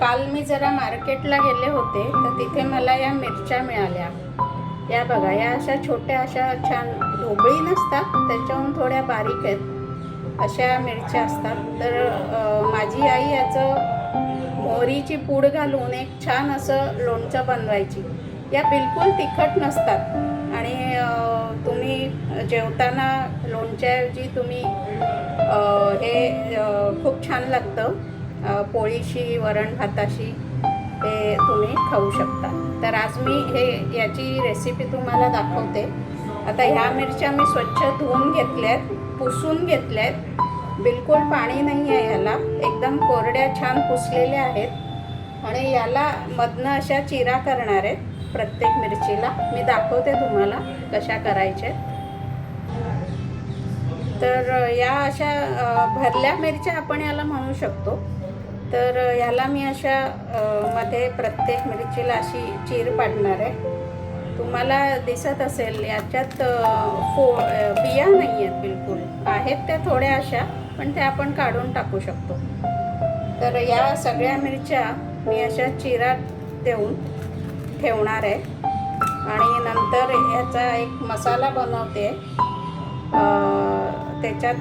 काल मी जरा मार्केटला गेले होते तर तिथे मला या मिरच्या मिळाल्या. या बघा, या अशा छोट्या अशा छान ढोबळी नसतात, त्याच्याहून थोड्या बारीक आहेत अशा मिरच्या असतात. तर माझी आई याचं मोहरीची पूड घालून एक छान असं लोणचं बनवायची. या बिलकुल तिखट नसतात आणि तुम्ही जेवताना लोणच्याऐवजी तुम्ही हे खूप छान लागतं. पोळीशी, वरण भाताशी हे तुम्ही खाऊ शकता. तर आज मी याची रेसिपी तुम्हाला दाखवते. आता ह्या मिरच्या मी स्वच्छ धुवून घेतल्यात, पुसून घेतल्यात. बिलकुल पाणी नाही आहे याला, एकदम कोरड्या छान पुसलेल्या आहेत. आणि याला मधनं अशा चिरा करणार आहेत. प्रत्येक मिरचीला मी दाखवते तुम्हाला कशा करायच्या. तर या अशा भरल्या मिरच्या आपण याला म्हणू शकतो. तर याला मी अशा मध्ये प्रत्येक मिरचीला अशी चीर पाडणार आहे. तुम्हाला दिसत असेल याच्यात बिया नाही आहेत, बिलकुल आहेत त्या थोड्या अशा, पण त्या आपण काढून टाकू शकतो. तर या सगळ्या मिरच्या मी अशा चिरा देऊन ठेवणार आहे आणि नंतर याचा एक मसाला बनवते. त्याच्यात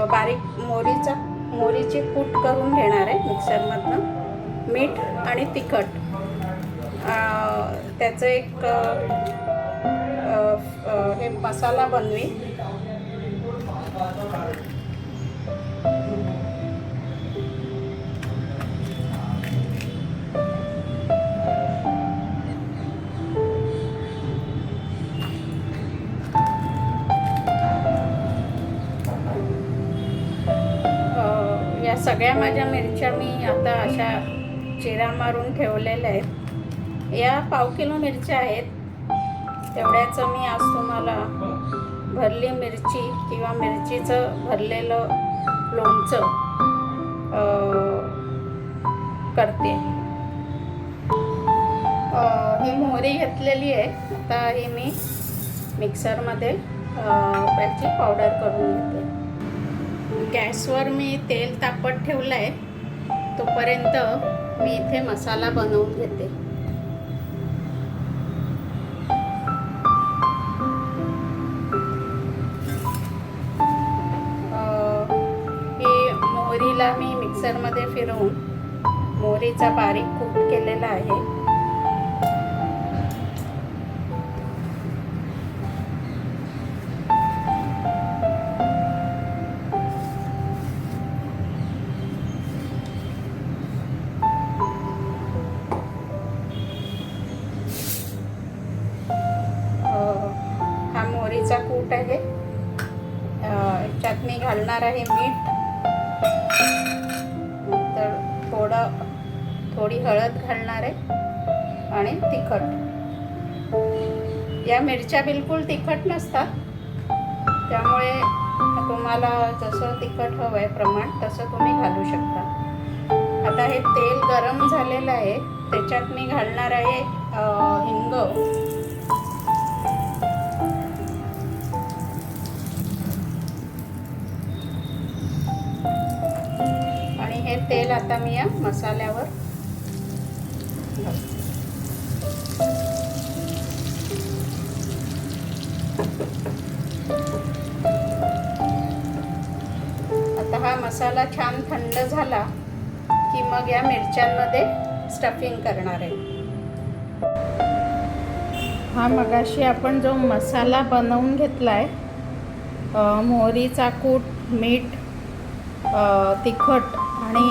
बारीक मोहरीची कूट करून घेणार आहे मिक्सरमधनं, मीठ आणि तिखट. त्याचं एक हे मसाला बनवी. या सगळ्या माझ्या मिरच्या मी आता अशा चिरा मारून ठेवलेल्या आहेत. या 1/2 किलो मिरच्या आहेत. तेवढ्याचं मी आज तुम्हाला भरली मिरची किंवा मिरचीचं भरलेलं लोणचं करते. ही मोहरी घेतलेली आहे. आता ही मी मिक्सरमध्ये याची पावडर करून घेते. गॅसवर मी तेल तापत ठेवलं आहे. तोपर्यंत मी इथे मसाला बनवून घेते. ही मोहरीला मी मिक्सरमध्ये फिरवून मोहरीचा बारीक कूट केलेला आहे. मोहरीचा कूट आहे. याच्यात मी घालणार आहे मीठ, नंतर थोडी हळद घालणार आहे आणि तिखट. या मिरच्या बिलकुल तिखट नसतात, त्यामुळे तुम्हाला जसं तिखट हवं आहे प्रमाण तसं तुम्ही घालू शकता. आता हे तेल गरम झालेलं आहे. त्याच्यात मी घालणार आहे हिंग. हे तेल आता मी या मसाल्यावर घालते. आता हा मसाला छान थंड झाला की मग या मिरच्यांमध्ये स्टफिंग करणार आहे. हा मगाशी आपण जो मसाला बनवून घेतलाय, मोहरीचा कूट, मीठ, तिखट आणि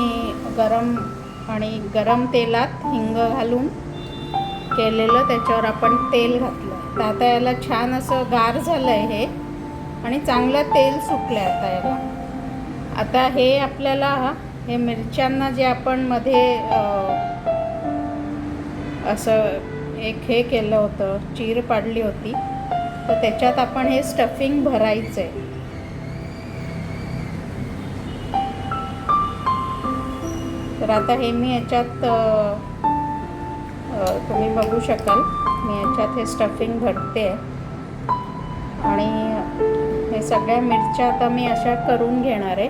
गरम तेलात हिंग घालून केलेलं, त्याच्यावर आपण तेल घातलं. तर आता याला छान असं गार झालं आहे हे आणि चांगलं तेल सुटलं आहे आता याला. आता हे आपल्याला हे मिरच्यांना जे आपण मध्ये असं एक हे केलं होतं, चीर पाडली होती, तर त्याच्यात आपण हे स्टफिंग भरायचं आहे. तर आता हे मी याच्यात तुम्ही बघू शकाल, मी याच्यात हे स्टफिंग भरते आणि हे सगळ्या मिरच्या आता मी अशा करून घेणार आहे.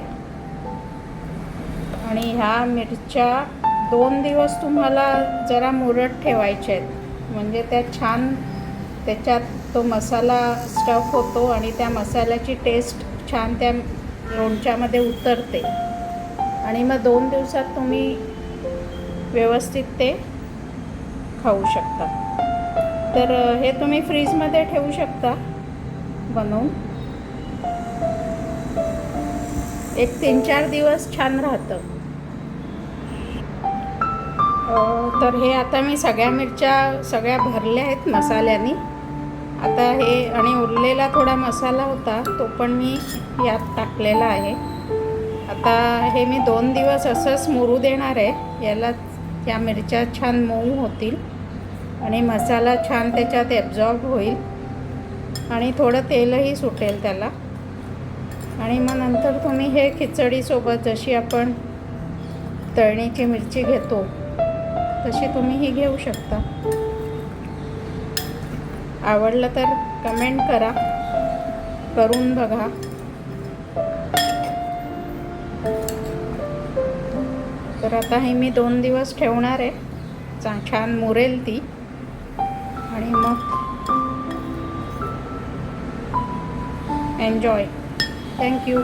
आणि ह्या मिरच्या 2 दिवस तुम्हाला जरा मुरत ठेवायच्या आहेत, म्हणजे त्या छान त्याच्यात तो मसाला स्टफ होतो आणि त्या मसाल्याची टेस्ट छान त्या लोणच्यामध्ये उतरते आणि मग 2 दिवसात तुम्ही व्यवस्थित ते खाऊ शकता. तर हे तुम्ही फ्रीजमध्ये ठेवू शकता बनवून. एक 3-4 दिवस छान राहतं. तर हे आता मी सगळ्या मिरच्या सगळ्या भरल्या आहेत मसाल्याने. आता हे आणि उरलेला थोडा मसाला होता तो पण मी यात टाकलेला आहे. आता हे मी 2 दिवस असंच मुरू देणार आहे. याला या मिरच्या छान मऊ होतील आणि मसाला छान त्याच्यात ॲब्झॉर्ब होईल आणि थोडं तेलही सुटेल त्याला. आणि मग नंतर तुम्ही हे खिचडीसोबत जशी आपण तळणीची मिरची घेतो तशी तुम्ही ही घेऊ शकता. आवडलं तर कमेंट करा, करून बघा. तर आता ही मी 2 दिवस ठेवणार आहे. छान मुरेल ती आणि मग एन्जॉय. थँक्यू.